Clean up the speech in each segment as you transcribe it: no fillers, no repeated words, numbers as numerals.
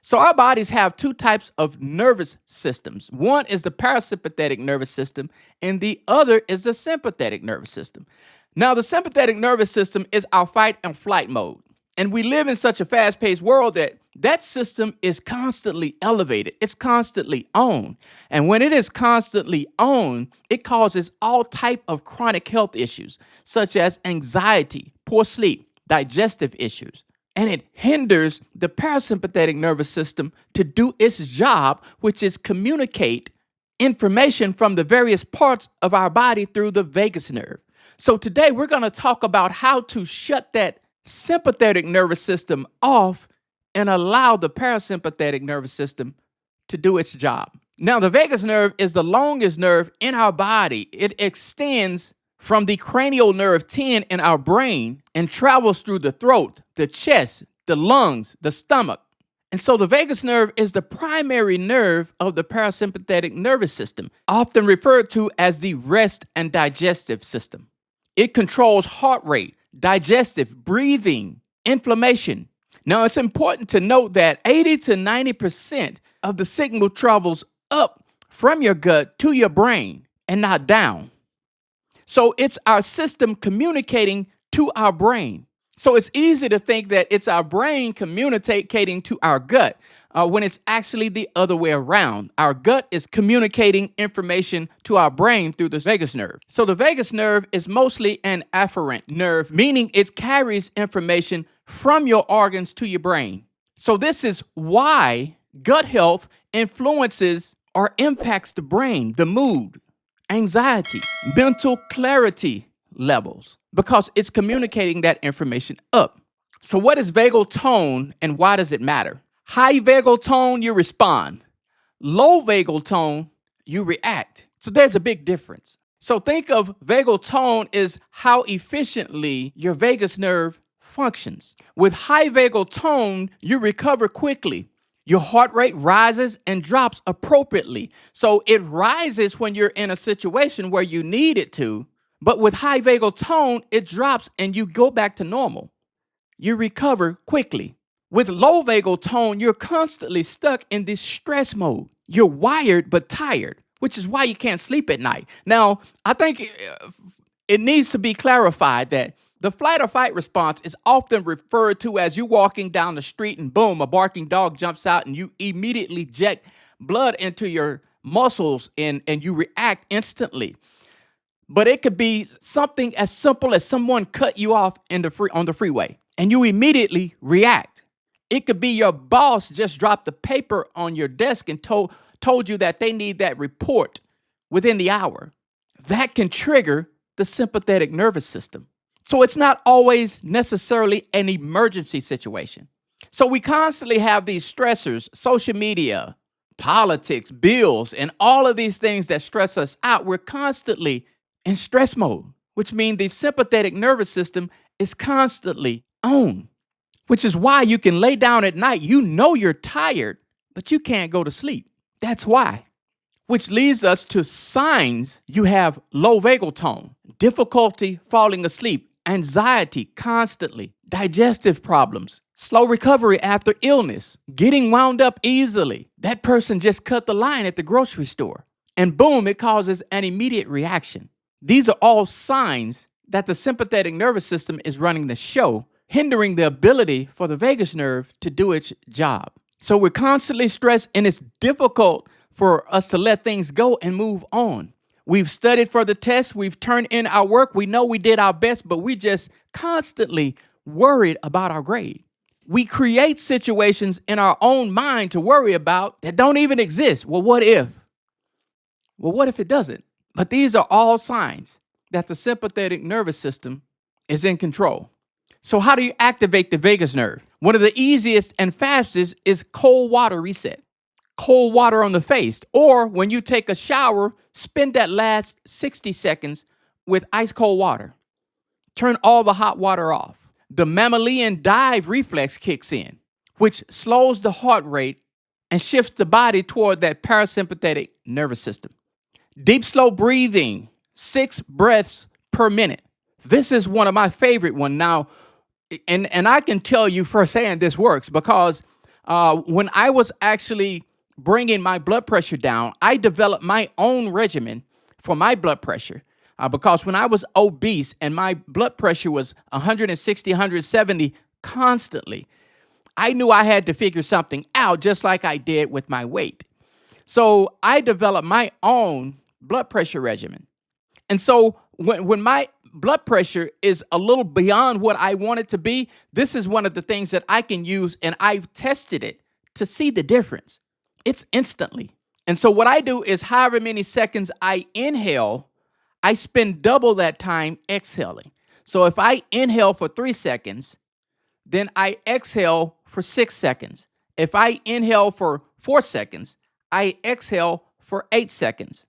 So our bodies have two types of nervous systems. One is the parasympathetic nervous system, and the other is the sympathetic nervous system. Now, the sympathetic nervous system is our fight and flight mode. And we live in such a fast-paced world that that system is constantly elevated. It's constantly on. And when it is constantly on, it causes all type of chronic health issues, such as anxiety, poor sleep, digestive issues. And it hinders the parasympathetic nervous system to do its job, which is communicate information from the various parts of our body through the vagus nerve. So today we're going to talk about how to shut that sympathetic nervous system off and allow the parasympathetic nervous system to do its job. Now, the vagus nerve is the longest nerve in our body. It extends from the cranial nerve 10 in our brain and travels through the throat, the chest, the lungs, the stomach. And so the vagus nerve is the primary nerve of the parasympathetic nervous system, often referred to as the rest and digestive system. It controls heart rate, digestive, breathing, inflammation. Now, it's important to note that 80 to 90% of the signal travels up from your gut to your brain and not down. So it's our system communicating to our brain. So it's easy to think that it's our brain communicating to our gut when it's actually the other way around. Our gut is communicating information to our brain through the vagus nerve. So the vagus nerve is mostly an afferent nerve, meaning it carries information from your organs to your brain. So this is why gut health influences or impacts the brain, the mood, anxiety, mental clarity levels, because it's communicating that information up. So what is vagal tone and why does it matter? High vagal tone, you respond. Low vagal tone, you react. So there's a big difference. So think of vagal tone as how efficiently your vagus nerve functions. With high vagal tone, you recover quickly. Your heart rate rises and drops appropriately. So it rises when you're in a situation where you need it to, but with high vagal tone, it drops and you go back to normal. You recover quickly. With low vagal tone, you're constantly stuck in this stress mode. You're wired but tired, which is why you can't sleep at night. Now, I think it needs to be clarified that the flight or fight response is often referred to as you walking down the street and boom, a barking dog jumps out and you immediately inject blood into your muscles and you react instantly. But it could be something as simple as someone cut you off on the freeway and you immediately react. It could be your boss just dropped the paper on your desk and told you that they need that report within the hour. That can trigger the sympathetic nervous system. So it's not always necessarily an emergency situation. So we constantly have these stressors, social media, politics, bills, and all of these things that stress us out. We're constantly in stress mode, which means the sympathetic nervous system is constantly on, which is why you can lay down at night. You know you're tired, but you can't go to sleep. That's why. Which leads us to signs you have low vagal tone, difficulty falling asleep, anxiety constantly, digestive problems, slow recovery after illness, getting wound up easily. That person just cut the line at the grocery store. And boom, it causes an immediate reaction. These are all signs that the sympathetic nervous system is running the show, hindering the ability for the vagus nerve to do its job. So we're constantly stressed and it's difficult for us to let things go and move on. We've studied for the test. We've turned in our work. We know we did our best, but we just constantly worried about our grade. We create situations in our own mind to worry about that don't even exist. Well, what if? Well, what if it doesn't? But these are all signs that the sympathetic nervous system is in control. So how do you activate the vagus nerve? One of the easiest and fastest is cold water reset. Cold water on the face, or when you take a shower, spend that last 60 seconds with ice cold water. Turn all the hot water off. The mammalian dive reflex kicks in, which slows the heart rate and shifts the body toward that parasympathetic nervous system. Deep, slow breathing, 6 breaths per minute. This is one of my favorite ones now, and I can tell you firsthand this works because When I was actually bringing my blood pressure down, I developed my own regimen for my blood pressure. Because when I was obese and my blood pressure was 160, 170 constantly, I knew I had to figure something out, just like I did with my weight. So I developed my own blood pressure regimen. And so when my blood pressure is a little beyond what I want it to be, this is one of the things that I can use, and I've tested it to see the difference. It's instantly. And so what I do is however many seconds I inhale, I spend double that time exhaling. So if I inhale for 3 seconds, then I exhale for 6 seconds. If I inhale for 4 seconds, I exhale for 8 seconds.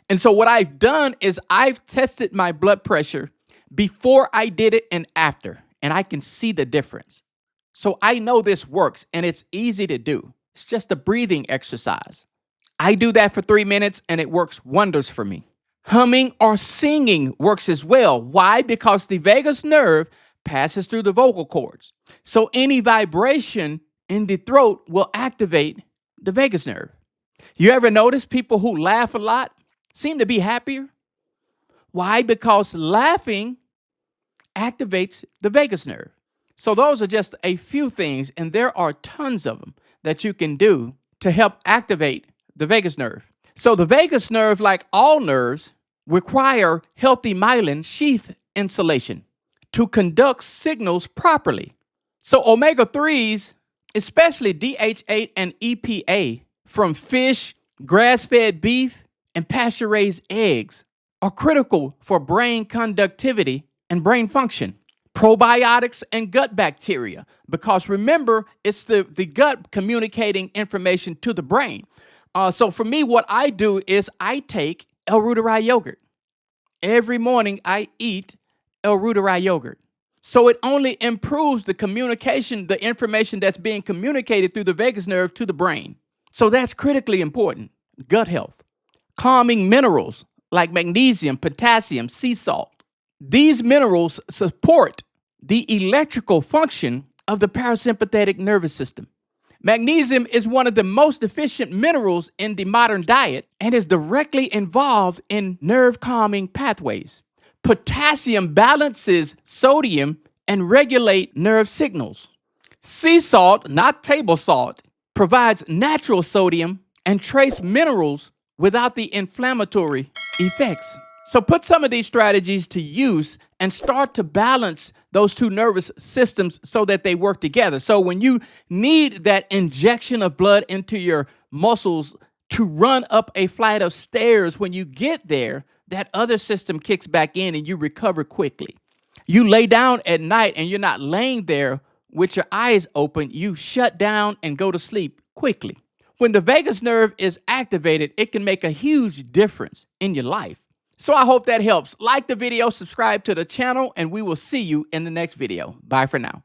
And so what I've done is I've tested my blood pressure before I did it and after, and I can see the difference. So I know this works, and it's easy to do. It's just a breathing exercise. I do that for 3 minutes, and it works wonders for me. Humming or singing works as well. Why? Because the vagus nerve passes through the vocal cords. So any vibration in the throat will activate the vagus nerve. You ever notice people who laugh a lot seem to be happier? Why? Because laughing activates the vagus nerve. So those are just a few things, and there are tons of them that you can do to help activate the vagus nerve. So the vagus nerve, like all nerves, require healthy myelin sheath insulation to conduct signals properly. So omega-3s, especially DHA and EPA from fish, grass-fed beef, and pasture-raised eggs, are critical for brain conductivity and brain function. Probiotics and gut bacteria, because remember, it's the gut communicating information to the brain. So for me, what I do is I take L-Reuteri yogurt. Every morning I eat L-Reuteri yogurt. So it only improves the communication, the information that's being communicated through the vagus nerve to the brain. So that's critically important. Gut health. Calming minerals like magnesium, potassium, sea salt. These minerals support the electrical function of the parasympathetic nervous system. Magnesium is one of the most efficient minerals in the modern diet and is directly involved in nerve calming pathways. Potassium balances sodium and regulates nerve signals. Sea salt, not table salt, provides natural sodium and trace minerals without the inflammatory effects. So put some of these strategies to use and start to balance those two nervous systems so that they work together. So when you need that injection of blood into your muscles to run up a flight of stairs, when you get there, that other system kicks back in and you recover quickly. You lay down at night and you're not laying there with your eyes open. You shut down and go to sleep quickly. When the vagus nerve is activated, it can make a huge difference in your life. So I hope that helps. Like the video, subscribe to the channel, and we will see you in the next video. Bye for now.